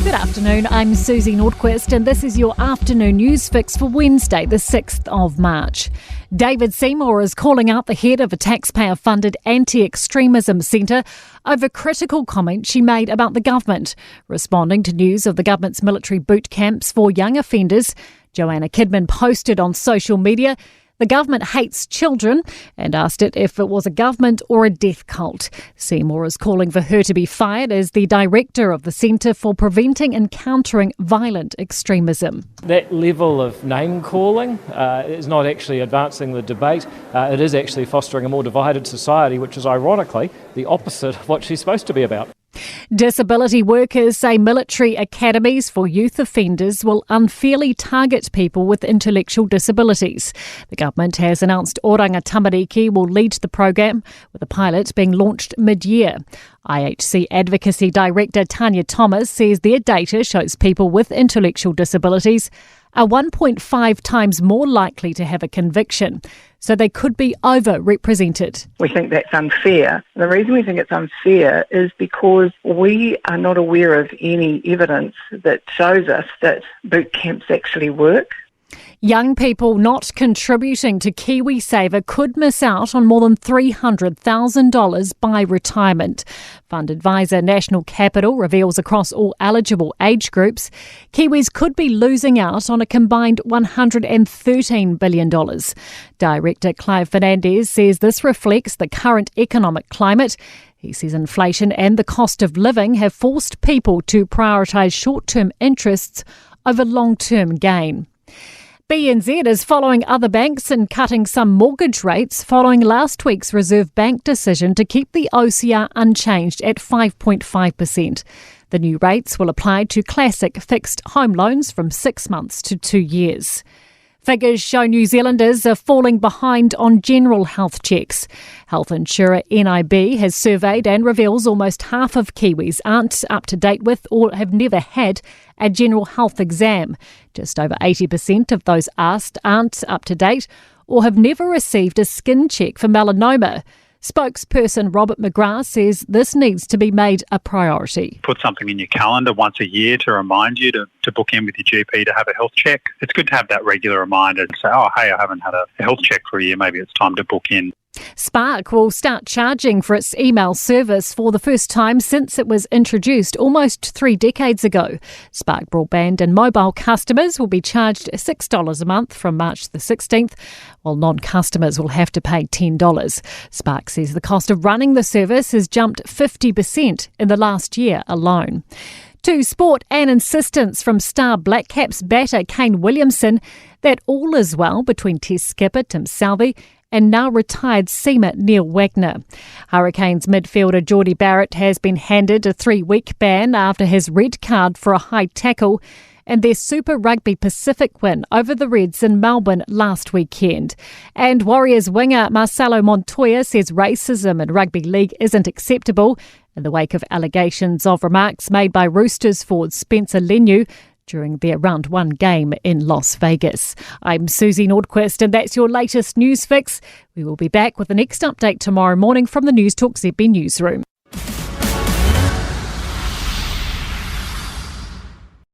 Good afternoon, I'm Susie Nordquist and this is your afternoon news fix for Wednesday, the 6th of March. David Seymour is calling out the head of a taxpayer-funded anti-extremism centre over critical comments she made about the government. Responding to news of the government's military boot camps for young offenders, Joanna Kidman posted on social media, "The government hates children," and asked it if it was a government or a death cult. Seymour is calling for her to be fired as the director of the Centre for Preventing and Countering Violent Extremism. That level of name-calling is not actually advancing the debate. It is actually fostering a more divided society, which is ironically the opposite of what she's supposed to be about. Disability workers say military academies for youth offenders will unfairly target people with intellectual disabilities. The government has announced Oranga Tamariki will lead the program, with a pilot being launched mid-year. IHC Advocacy Director Tanya Thomas says their data shows people with intellectual disabilities are 1.5 times more likely to have a conviction, so they could be overrepresented. We think that's unfair. The reason we think it's unfair is because we are not aware of any evidence that shows us that boot camps actually work. Young people not contributing to KiwiSaver could miss out on more than $300,000 by retirement. Fund advisor National Capital reveals across all eligible age groups, Kiwis could be losing out on a combined $113 billion. Director Clive Fernandez says this reflects the current economic climate. He says inflation and the cost of living have forced people to prioritise short-term interests over long-term gain. BNZ is following other banks in cutting some mortgage rates following last week's Reserve Bank decision to keep the OCR unchanged at 5.5%. The new rates will apply to classic fixed home loans from 6 months to 2 years. Figures show New Zealanders are falling behind on general health checks. Health insurer NIB has surveyed and reveals almost half of Kiwis aren't up to date with or have never had a general health exam. Just over 80% of those asked aren't up to date or have never received a skin check for melanoma. Spokesperson Robert McGrath says this needs to be made a priority. Put something in your calendar once a year to remind you to book in with your GP to have a health check. It's good to have that regular reminder to say, oh, hey, I haven't had a health check for a year. Maybe it's time to book in. Spark will start charging for its email service for the first time since it was introduced almost 3 decades ago. Spark broadband and mobile customers will be charged $6 a month from March the 16th, while non-customers will have to pay $10. Spark says the cost of running the service has jumped 50% in the last year alone. To sport, an insistence from star Black Caps batter Kane Williamson that all is well between Test skipper Tim Southee and now retired seamer Neil Wagner. Hurricanes midfielder Geordie Barrett has been handed a 3-week ban after his red card for a high tackle and their Super Rugby Pacific win over the Reds in Melbourne last weekend. And Warriors winger Marcelo Montoya says racism in rugby league isn't acceptable in the wake of allegations of remarks made by Roosters forward Spencer Leniu during their round 1 game in Las Vegas. I'm Susie Nordquist and that's your latest news fix. We will be back with the next update tomorrow morning from the Newstalk ZB newsroom.